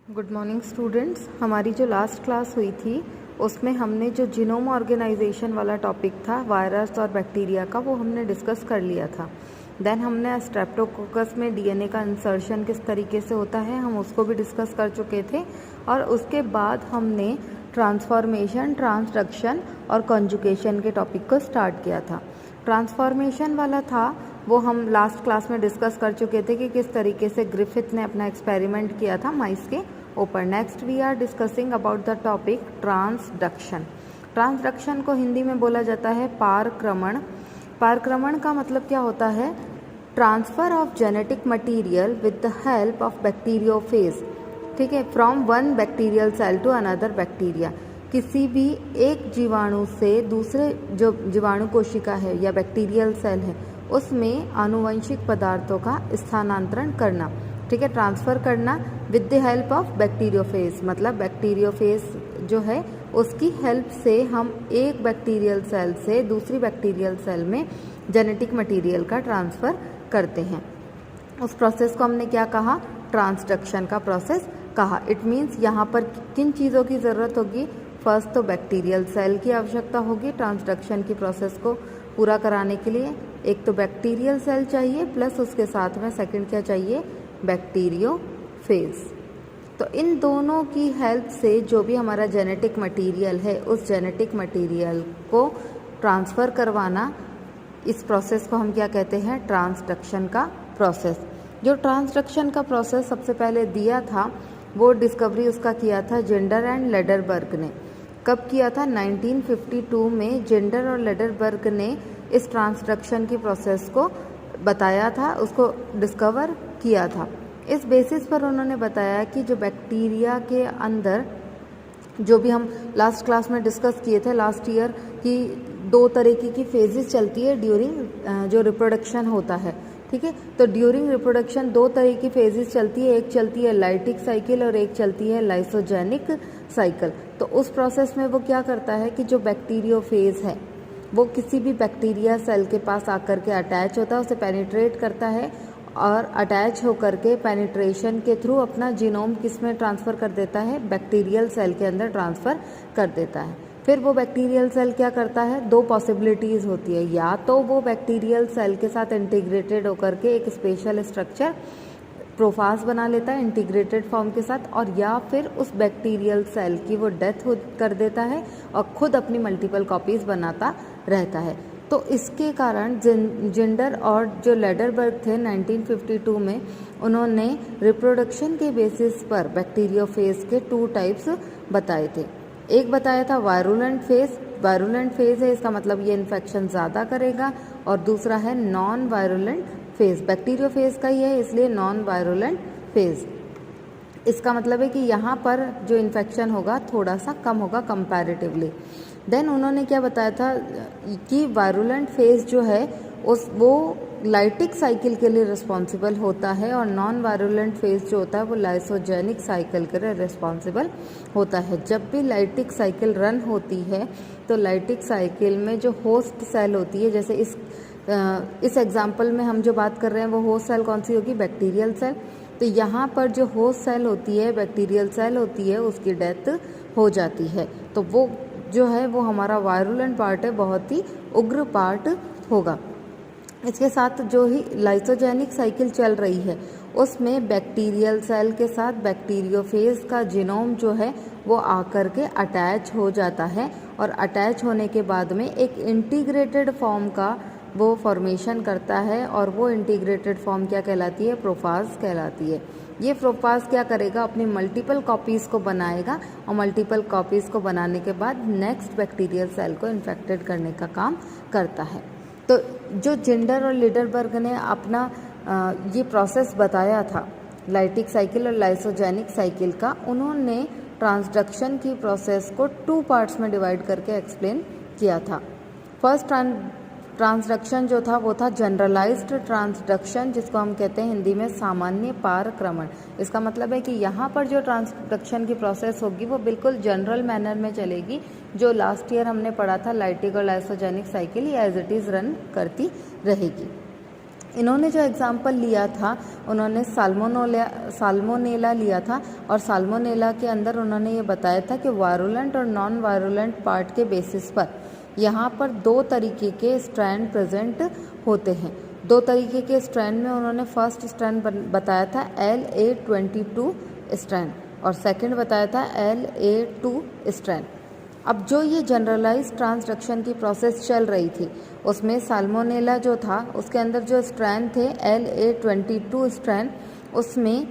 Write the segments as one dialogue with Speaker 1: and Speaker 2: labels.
Speaker 1: Good morning students. हमारी जो last class हुई थी उसमें हमने जो जीनोम ऑर्गेनाइजेशन वाला टॉपिक था वायरस और बैक्टीरिया का, वो हमने डिस्कस कर लिया था। देन हमने स्ट्रेप्टोकोकस में डीएनए का इंसर्शन किस तरीके से होता है हम उसको भी डिस्कस कर चुके थे। और उसके बाद हमने ट्रांसफॉर्मेशन, ट्रांसडक्शन और कॉन्जुगेशन के टॉपिक को स्टार्ट किया था। ट्रांसफॉर्मेशन वाला था वो हम लास्ट क्लास में डिस्कस कर चुके थे कि किस तरीके से ग्रिफिथ ने अपना एक्सपेरिमेंट किया था माइस के ऊपर। Next we are discussing about the topic transduction. Transduction को हिंदी में बोला जाता है पारक्रमण। पारक्रमण का मतलब क्या होता है? Transfer of genetic material with the help of bacteriophage, ठीक है, from one bacterial cell to another bacteria. किसी भी एक जीवाणु से दूसरे जो जीवाणु कोशिका है या बैक्टीरियल सेल है उसमें आनुवंशिक पदार्थों का स्थानांतरण करना, ठीक है, ट्रांसफ़र करना with the help of bacteriophage. मतलब बैक्टीरियोफेज जो है उसकी हेल्प से हम एक बैक्टीरियल सेल से दूसरी बैक्टीरियल सेल में जेनेटिक मटेरियल का ट्रांसफ़र करते हैं। उस प्रोसेस को हमने क्या कहा? ट्रांसडक्शन का प्रोसेस कहा। इट मीन्स यहाँ पर किन चीज़ों की ज़रूरत होगी? फर्स्ट तो बैक्टीरियल सेल की आवश्यकता होगी ट्रांसडक्शन की प्रोसेस को पूरा कराने के लिए। एक तो बैक्टीरियल सेल चाहिए प्लस उसके साथ में सेकंड क्या चाहिए? बैक्टीरियोफेज। तो इन दोनों की हेल्प से जो भी हमारा जेनेटिक मटेरियल है उस जेनेटिक मटेरियल को ट्रांसफ़र करवाना, इस प्रोसेस को हम क्या कहते हैं? ट्रांसडक्शन का प्रोसेस। जो ट्रांसडक्शन का प्रोसेस सबसे पहले दिया था वो डिस्कवरी उसका किया था जेंडर एंड लेडरबर्ग ने। कब किया था? 1952 में जेंडर और लेडरबर्ग ने इस ट्रांसडक्शन की प्रोसेस को बताया था, उसको डिस्कवर किया था। इस बेसिस पर उन्होंने बताया कि जो बैक्टीरिया के अंदर जो भी हम लास्ट क्लास में डिस्कस किए थे लास्ट ईयर कि दो तरीके की फेजेस चलती है ड्यूरिंग जो रिप्रोडक्शन होता है, ठीक है। तो ड्यूरिंग रिप्रोडक्शन दो तरह की फेजेस चलती है, एक चलती है लाइटिक साइकिल और एक चलती है लाइसोजेनिक साइकिल। तो उस प्रोसेस में वो क्या करता है कि जो बैक्टीरियोफेज है वो किसी भी बैक्टीरिया सेल के पास आकर के अटैच होता है, उसे पेनिट्रेट करता है और अटैच होकर के पेनिट्रेशन के थ्रू अपना जीनोम किस में ट्रांसफ़र कर देता है? बैक्टीरियल सेल के अंदर ट्रांसफ़र कर देता है। फिर वो बैक्टीरियल सेल क्या करता है? दो पॉसिबिलिटीज़ होती है, या तो वो बैक्टीरियल सेल के साथ इंटीग्रेटेड होकर के एक स्पेशल स्ट्रक्चर प्रोफाज बना लेता है इंटीग्रेटेड फॉर्म के साथ, और या फिर उस बैक्टीरियल सेल की वो डेथ कर देता है और खुद अपनी मल्टीपल कॉपीज़ बनाता रहता है। तो इसके कारण जेंडर और जो लेडरबर्ग थे 1952 में, उन्होंने रिप्रोडक्शन के बेसिस पर बैक्टीरियोफेज के टू टाइप्स बताए थे। एक बताया था वायरुलेंट फेज। वायरुलेंट फेज है, इसका मतलब ये इन्फेक्शन ज़्यादा करेगा, और दूसरा है नॉन वायरुलेंट फेज। बैक्टीरियोफेज का ही है इसलिए नॉन वायरुलेंट फेज। इसका मतलब है कि यहाँ पर जो इन्फेक्शन होगा थोड़ा सा कम होगा कंपैरेटिवली। देन उन्होंने क्या बताया था कि वायरुलेंट फेज जो है वो लाइटिक साइकिल के लिए रिस्पॉन्सिबल होता है और नॉन वायरुलेंट फेज जो होता है वो लाइसोजेनिक साइकिल के लिए रिस्पॉन्सिबल होता है। जब भी लाइटिक साइकिल रन होती है तो लाइटिक साइकिल में जो होस्ट सेल होती है, जैसे इस एग्जाम्पल में हम जो बात कर रहे हैं वो होस्ट सेल कौन सी होगी? Bacterial cell. तो यहाँ पर जो होस्ट सेल होती है, बैक्टीरियल सेल होती है, उसकी डेथ हो जाती है। तो वो जो है वो हमारा वायरुलेंट पार्ट है, बहुत ही उग्र पार्ट होगा। इसके साथ जो ही लाइसोजेनिक साइकिल चल रही है उसमें बैक्टीरियल सेल के साथ बैक्टीरियोफेज का जीनोम जो है वो आकर के अटैच हो जाता है, और अटैच होने के बाद में एक इंटीग्रेटेड फॉर्म का वो फॉर्मेशन करता है, और वो इंटीग्रेटेड फॉर्म क्या कहलाती है? प्रोफाज कहलाती है। ये प्रोफाज क्या करेगा? अपनी मल्टीपल कॉपीज़ को बनाएगा, और मल्टीपल कॉपीज़ को बनाने के बाद नेक्स्ट बैक्टीरियल सेल को इन्फेक्टेड करने का काम करता है। तो जो जेंडर और लेडरबर्ग ने अपना ये प्रोसेस बताया था लाइटिक साइकिल और लाइसोजेनिक साइकिल का, उन्होंने ट्रांसडक्शन की प्रोसेस को टू पार्ट्स में डिवाइड करके एक्सप्लेन किया था। फर्स्ट ट्रांसडक्शन जो था वो था जनरलाइज्ड ट्रांसडक्शन, जिसको हम कहते हैं हिंदी में सामान्य पारक्रमण। इसका मतलब है कि यहाँ पर जो ट्रांसडक्शन की प्रोसेस होगी वो बिल्कुल जनरल मैनर में चलेगी, जो लास्ट ईयर हमने पढ़ा था लाइटिक और lysogenic cycle as it is run करती रहेगी। इन्होंने जो एग्ज़ाम्पल लिया था, उन्होंने साल्मोनेला लिया था, और साल्मोनेला के अंदर उन्होंने ये बताया था कि वायरुलेंट और नॉन वायरुलेंट पार्ट के बेसिस पर यहाँ पर 2 तरीके के स्ट्रैंड प्रेजेंट होते हैं। 2 तरीके के स्ट्रैंड में उन्होंने फर्स्ट स्ट्रैंड बताया था LA22 स्ट्रैंड, और सेकंड बताया था LA2 स्ट्रैंड। अब जो ये जनरलाइज ट्रांसडक्शन की प्रोसेस चल रही थी, उसमें साल्मोनेला जो था उसके अंदर जो स्ट्रैंड थे LA22 स्ट्रैंड, उसमें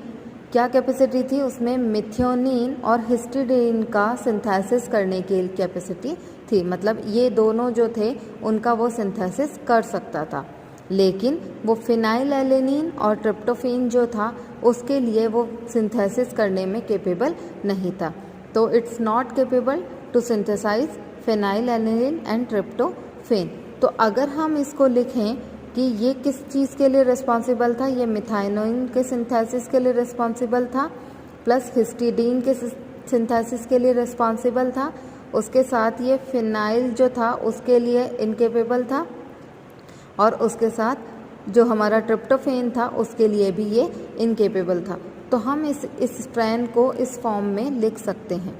Speaker 1: क्या कैपेसिटी थी, उसमें मिथियोनिन और हिस्टिडीन का सिंथेसिस करने की कैपेसिटी थी। मतलब ये दोनों जो थे उनका वो सिंथेसिस कर सकता था, लेकिन वो फिनाइल एलेनिन और ट्रिप्टोफेन जो था उसके लिए वो सिंथेसिस करने में कैपेबल नहीं था। तो it's not capable to synthesize phenylalanine and tryptophan. तो अगर हम इसको लिखें कि ये किस चीज़ के लिए रिस्पॉन्सिबल था, ये मिथाइनिन के सिंथेसिस के लिए रिस्पॉन्सिबल था, प्लस हिस्टिडीन के सिंथेसिस के लिए रिस्पॉन्सिबल था, उसके साथ ये फिनाइल जो था उसके लिए इनकेपेबल था, और उसके साथ जो हमारा ट्रिप्टोफेन था उसके लिए भी ये इनकेपेबल था। तो हम इस स्ट्रैंड को इस फॉर्म में लिख सकते हैं।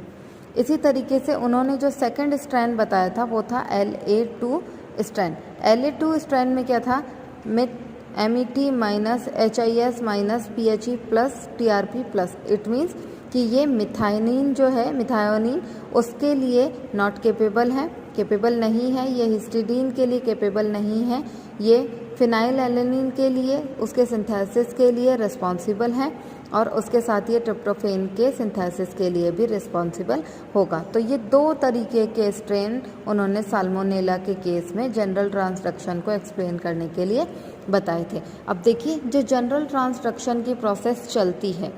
Speaker 1: इसी तरीके से उन्होंने जो सेकंड स्ट्रैंड बताया था वो था LA2 स्ट्रैंड। LA2 स्ट्रैंड में क्या था, MET minus HIS minus PHE plus TRP plus. It means कि ये मिथाइनिन जो है, मिथायोनिन, उसके लिए नॉट कैपेबल है, कैपेबल नहीं है। ये हिस्टिडीन के लिए कैपेबल नहीं है। ये फिनाइल एलेनिन के लिए, उसके सिंथेसिस के लिए रिस्पॉन्सिबल है, और उसके साथ ये ट्रिप्टोफेन के सिंथेसिस के लिए भी रिस्पॉन्सिबल होगा। तो ये 2 तरीके के स्ट्रेन उन्होंने साल्मोनेला के केस में जनरल ट्रांसडक्शन को एक्सप्लेन करने के लिए बताए थे। अब देखिए, जो जनरल ट्रांसडक्शन की प्रोसेस चलती है,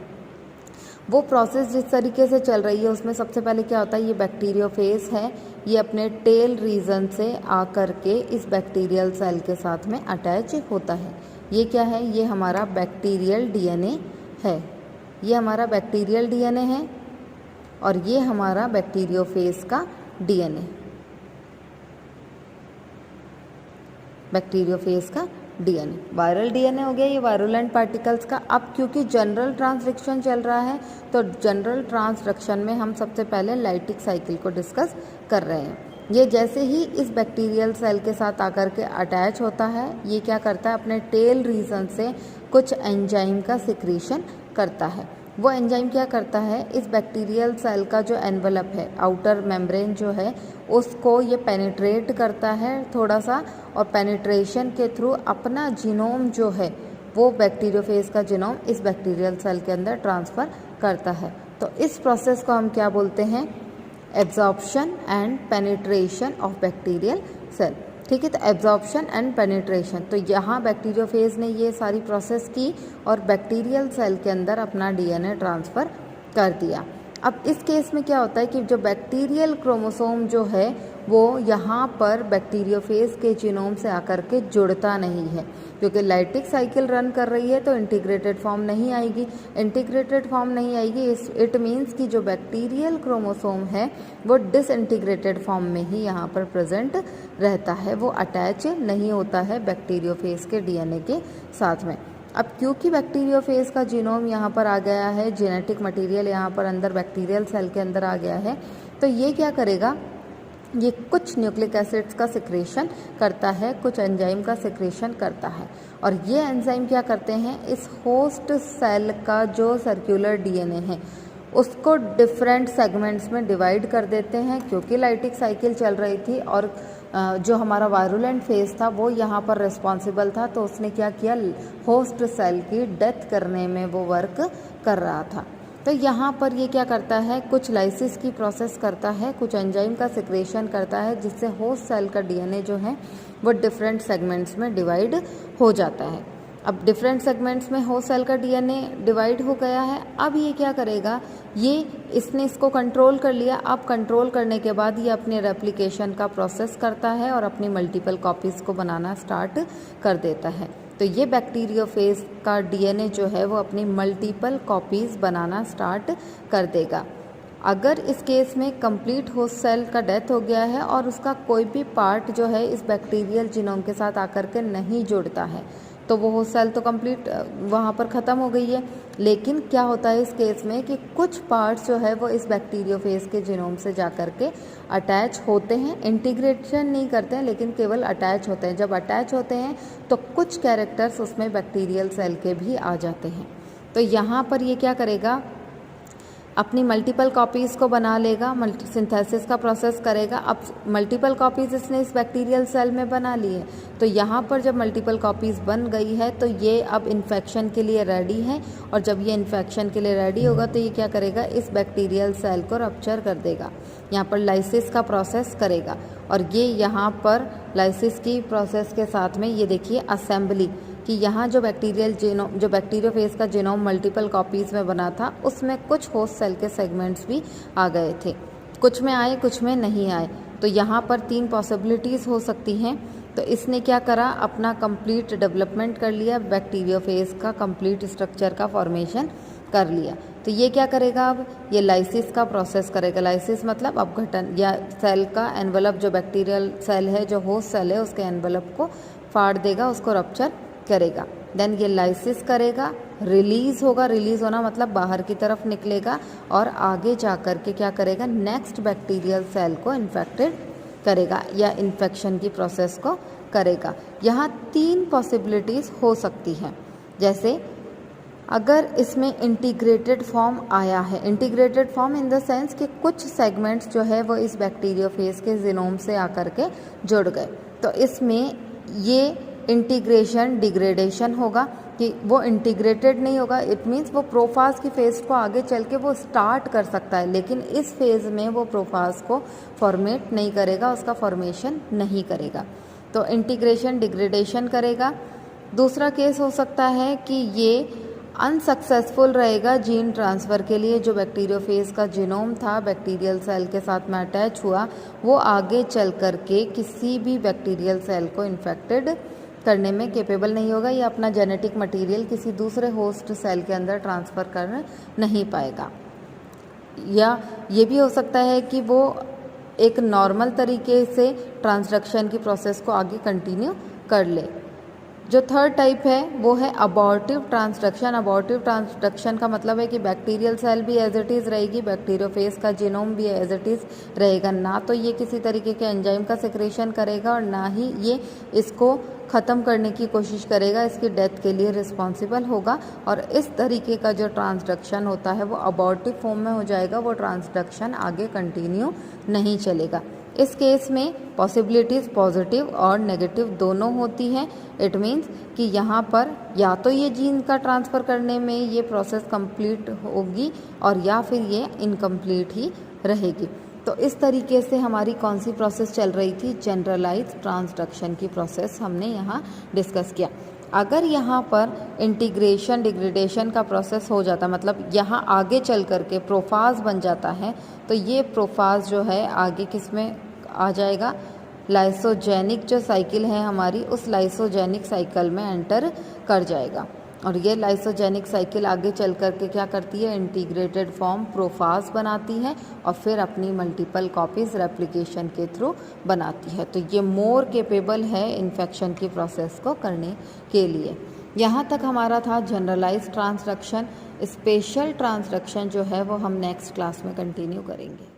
Speaker 1: वो प्रोसेस जिस तरीके से चल रही है उसमें सबसे पहले क्या होता है, ये बैक्टीरियोफेज है, ये अपने टेल रीजन से आकर के इस बैक्टीरियल सेल के साथ में अटैच होता है। ये क्या है, ये हमारा बैक्टीरियल DNA है, ये हमारा बैक्टीरियल DNA है, और ये हमारा बैक्टीरियोफेज का DNA, बैक्टीरियोफेज का DNA। वायरल DNA हो गया, ये वायरुलेंट पार्टिकल्स का। अब क्योंकि जनरल ट्रांसडक्शन चल रहा है, तो जनरल ट्रांसडक्शन में हम सबसे पहले लाइटिक साइकिल को डिस्कस कर रहे हैं। ये जैसे ही इस बैक्टीरियल सेल के साथ आकर के अटैच होता है, ये क्या करता है, अपने टेल रीजन से कुछ एंजाइम का सिक्रीशन करता है। वो एंजाइम क्या करता है, इस बैक्टीरियल सेल का जो एनवलप है, आउटर मेम्ब्रेन जो है, उसको ये पेनिट्रेट करता है थोड़ा सा, और पेनिट्रेशन के थ्रू अपना जीनोम जो है, वो बैक्टीरियोफेज का जीनोम इस बैक्टीरियल सेल के अंदर ट्रांसफ़र करता है। तो इस प्रोसेस को हम क्या बोलते हैं, absorption and penetration of bacterial cell. ठीक है, तो एब्जॉर्प्शन एंड पेनिट्रेशन, तो यहाँ बैक्टीरियोफेज ने ये सारी प्रोसेस की और बैक्टीरियल सेल के अंदर अपना DNA ट्रांसफ़र कर दिया। अब इस केस में क्या होता है कि जो बैक्टीरियल क्रोमोसोम जो है वो यहाँ पर बैक्टीरियोफेज के जीनोम से आकर के जुड़ता नहीं है, क्योंकि लाइटिक साइकिल रन कर रही है तो इंटीग्रेटेड फॉर्म नहीं आएगी। इंटीग्रेटेड फॉर्म नहीं आएगी, इट मीन्स कि जो बैक्टीरियल क्रोमोसोम है वो डिसइंटीग्रेटेड फॉर्म में ही यहाँ पर प्रेजेंट रहता है, वो अटैच नहीं होता है बैक्टीरियोफेज के DNA के साथ में। अब क्योंकि बैक्टीरियोफेज का जीनोम यहाँ पर आ गया है, जेनेटिक मटेरियल यहाँ पर अंदर बैक्टीरियल सेल के अंदर आ गया है, तो ये क्या करेगा, ये कुछ न्यूक्लिक एसिड्स का सिक्रेशन करता है, कुछ एंजाइम का सिक्रेशन करता है, और ये एंजाइम क्या करते हैं, इस होस्ट सेल का जो सर्कुलर DNA है उसको डिफरेंट सेगमेंट्स में डिवाइड कर देते हैं। क्योंकि लाइटिक साइकिल चल रही थी और जो हमारा वायरुलेंट फेज था वो यहाँ पर रिस्पॉन्सिबल था, तो उसने क्या किया, होस्ट सेल की डेथ करने में वो वर्क कर रहा था। तो यहाँ पर ये क्या करता है, कुछ लाइसिस की प्रोसेस करता है, कुछ एंजाइम का सिक्रेशन करता है, जिससे होस्ट सेल का DNA जो है वो डिफरेंट सेगमेंट्स में डिवाइड हो जाता है। अब डिफरेंट सेगमेंट्स में होस्ट सेल का DNA डिवाइड हो गया है। अब ये क्या करेगा, इसने इसको कंट्रोल कर लिया। अब कंट्रोल करने के बाद ये अपने रेप्लिकेशन का प्रोसेस करता है और अपनी मल्टीपल कॉपीज़ को बनाना स्टार्ट कर देता है। तो ये बैक्टीरियोफेज का DNA जो है वो अपनी मल्टीपल कॉपीज़ बनाना स्टार्ट कर देगा। अगर इस केस में कंप्लीट होस्ट सेल का डेथ हो गया है और उसका कोई भी पार्ट जो है इस बैक्टीरियल जीनोम के साथ आकर के नहीं जुड़ता है, तो वो होस्ट सेल तो कंप्लीट वहाँ पर ख़त्म हो गई है। लेकिन क्या होता है इस केस में कि कुछ पार्ट्स जो है वो इस बैक्टीरियोफेज के जीनोम से जा कर के अटैच होते हैं, इंटीग्रेशन नहीं करते हैं लेकिन केवल अटैच होते हैं। जब अटैच होते हैं तो कुछ कैरेक्टर्स उसमें बैक्टीरियल सेल के भी आ जाते हैं। तो यहाँ पर ये क्या करेगा, अपनी मल्टीपल कॉपीज़ को बना लेगा, सिंथेसिस का प्रोसेस करेगा। अब मल्टीपल कॉपीज़ इसने इस बैक्टीरियल सेल में बना ली है, तो यहाँ पर जब मल्टीपल कॉपीज़ बन गई है तो ये अब इन्फेक्शन के लिए रेडी है। और जब ये इन्फेक्शन के लिए रेडी होगा तो ये क्या करेगा, इस बैक्टीरियल सेल को रप्चर कर देगा, यहाँ पर लाइसिस का प्रोसेस करेगा। और ये यहाँ पर लाइसिस की प्रोसेस के साथ में ये देखिए असेंबली कि यहाँ जो बैक्टीरियोफेज का जीनोम मल्टीपल कॉपीज़ में बना था उसमें कुछ होस्ट सेल के सेगमेंट्स भी आ गए थे, कुछ में आए कुछ में नहीं आए। तो यहाँ पर 3 पॉसिबिलिटीज़ हो सकती हैं। तो इसने क्या करा, अपना कंप्लीट डेवलपमेंट कर लिया, बैक्टीरियोफेज का कंप्लीट स्ट्रक्चर का फॉर्मेशन कर लिया। तो ये क्या करेगा, अब ये लाइसिस का प्रोसेस करेगा। लाइसिस मतलब अपघटन, या सेल का एनवलप, जो बैक्टीरियल सेल है, जो होस्ट सेल है, उसके एनवलप को फाड़ देगा, उसको रप्चर करेगा। देन ये लाइसिस करेगा, रिलीज़ होगा, रिलीज़ होना मतलब बाहर की तरफ निकलेगा और आगे जा कर के क्या करेगा, नेक्स्ट बैक्टीरियल सेल को इन्फेक्टेड करेगा या इन्फेक्शन की प्रोसेस को करेगा। यहाँ 3 पॉसिबिलिटीज़ हो सकती हैं। जैसे अगर इसमें इंटीग्रेटेड फॉर्म आया है, integrated form in the sense कि कुछ सेगमेंट्स जो है वो इस बैक्टीरियोफेज के जीनोम से आकर के जुड़ गए, तो इसमें ये इंटीग्रेशन डिग्रेडेशन होगा कि वो इंटीग्रेटेड नहीं होगा। इट मीन्स वो प्रोफाज की फेज को आगे चल के वो स्टार्ट कर सकता है, लेकिन इस फेज़ में वो प्रोफाज को फॉर्मेट नहीं करेगा, उसका फॉर्मेशन नहीं करेगा। तो इंटीग्रेशन डिग्रेडेशन करेगा। दूसरा केस हो सकता है कि ये अनसक्सेसफुल रहेगा जीन ट्रांसफ़र के लिए। जो बैक्टीरियोफेज का जीनोम था बैक्टीरियल सेल के साथ में अटैच हुआ, वो आगे चल कर के किसी भी बैक्टीरियल सेल को इन्फेक्टेड करने में केपेबल नहीं होगा, या अपना जेनेटिक मटेरियल किसी दूसरे होस्ट सेल के अंदर ट्रांसफ़र कर नहीं पाएगा। या ये भी हो सकता है कि वो एक नॉर्मल तरीके से ट्रांसडक्शन की प्रोसेस को आगे कंटिन्यू कर ले। जो थर्ड टाइप है वो है अबॉर्टिव ट्रांसडक्शन। अबॉर्टिव ट्रांसडक्शन का मतलब है कि बैक्टीरियल सेल भी एज इट इज़ रहेगी, बैक्टीरियोफेज का जीनोम भी एज इट इज़ रहेगा, ना तो ये किसी तरीके के एंजाइम का सिक्रेशन करेगा और ना ही ये इसको ख़त्म करने की कोशिश करेगा, इसकी डेथ के लिए रिस्पॉन्सिबल होगा। और इस तरीके का जो ट्रांसडक्शन होता है वो अबॉर्टिव फॉर्म में हो जाएगा, वो ट्रांसडक्शन आगे कंटिन्यू नहीं चलेगा। इस केस में पॉसिबिलिटीज़ पॉजिटिव और नेगेटिव दोनों होती हैं। इट मीन्स कि यहाँ पर या तो ये जीन का ट्रांसफ़र करने में ये प्रोसेस कंप्लीट होगी और या फिर ये इनकम्प्लीट ही रहेगी। तो इस तरीके से हमारी कौन सी प्रोसेस चल रही थी, जनरलाइज ट्रांसडक्शन की प्रोसेस हमने यहाँ डिस्कस किया। अगर यहाँ पर इंटीग्रेशन डिग्रेडेशन का प्रोसेस हो जाता, मतलब यहाँ आगे चल कर के प्रोफाज बन जाता है, तो ये प्रोफाज जो है आगे किस में आ जाएगा, लाइसोजेनिक जो साइकिल है हमारी, उस लाइसोजेनिक साइकिल में एंटर कर जाएगा। और ये लाइसोजेनिक साइकिल आगे चल कर के क्या करती है, इंटीग्रेटेड फॉर्म प्रोफाज बनाती है और फिर अपनी मल्टीपल कॉपीज़ रेप्लिकेशन के थ्रू बनाती है। तो ये मोर केपेबल है इन्फेक्शन की प्रोसेस को करने के लिए। यहाँ तक हमारा था जनरलाइज ट्रांसडक्शन। स्पेशल ट्रांसडक्शन जो है वो हम नेक्स्ट क्लास में कंटिन्यू करेंगे।